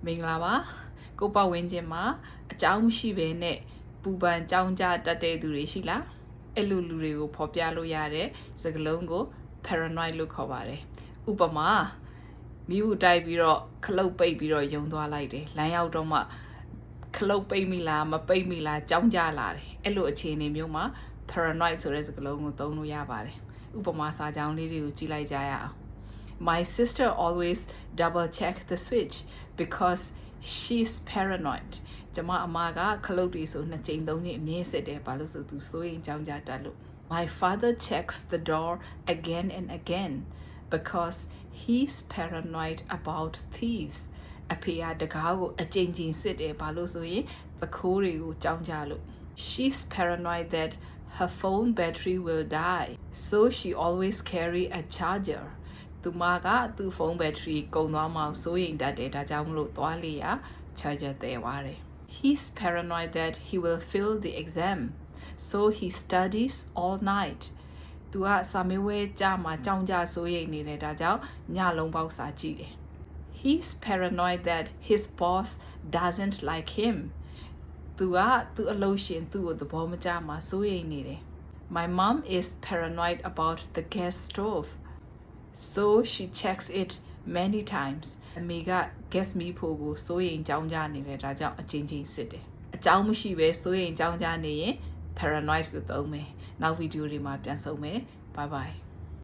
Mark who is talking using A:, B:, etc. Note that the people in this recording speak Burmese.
A: မင်္ဂလာပါကိုပဝင်းချင်းမှာအကြောင်းမရှိဘဲနဲ့ပူပန်ကြောင်းကြတတ်တဲ့သူတွေရှိလားအဲ့လိုလူတွေကိုဖော်ပြလို့ရတဲ့စကားလုံးကို paranoid လို့ခေါ်ပါတယ်ဥပမာမိဘူးတိုက်ပြီးတော့ခလုတ်ပိတ်ပြီးတော့ယုံသွားလိုက်တယ်လမ်းရောက်တော့မှခလုတ်ပိတ်မိလားမပိတ်မိလားကြောင်းကြလာတယ်အဲ့လိုအခြေအနေမျိုးမှာ paranoid ဆိုတဲ့စကားလုံးကိုသုံးလို့ရပါတယ်ဥပမာစာကြောင်းလေးတွေကိုကြည့်လိုက်ကြရအောင်My sister always double check the switch because she's paranoid. ကျမအမကခလုတ်တွေဆို2ချိန်3ချိန်အမြဲစစ်တယ်ဘာလို့ဆိုသူစိုးရင်ကြောင်းကြတတ်လို့ My father checks the door again and again because he's paranoid about thieves. အဖေကတကားကိုအကြိမ်ကြိမ်စစ်တယ်ဘာလို့ဆိုရင်သခိုးတွေကိုကြောင်းကြလို့ She's paranoid that her phone battery will die. So she always carry a charger.သူမကသူ့ဖုန်းဘက်ထရီကုန်သွားမှစိုးရိမ်တတ်တယ်ဒါကြောင့်မလို့သွားလေရ charger တည်သွားတယ် He's paranoid that he will fail the exam so he studies all night သူကစာမေးပွဲကြမှာကြောင်းကြစိုးရိမ်နေတယ်ဒါကြောင့်ညလုံးပေါက်စာကြည့်တယ် He's paranoid that his boss doesn't like him သူကသူ့အလုပ်ရှင်သူ့ကိုသဘောမကျမှာစိုးရိမ်နေတယ် My mom is paranoid about the gas stove So she checks it many times. အမေက gas မီးဖိုကိုစိုးရိမ်ကြောင်းကြနေတယ်ဒါကြောင့်အချင်းချင်းစစ်တယ်အကြောင်းမရှိပဲစိုးရိမ်ကြောင်းကြနေရင် paranoid ကိုသုံးမယ်နောက်ဗီဒီယိုတွေမှာပြန်ဆုံမယ် bye bye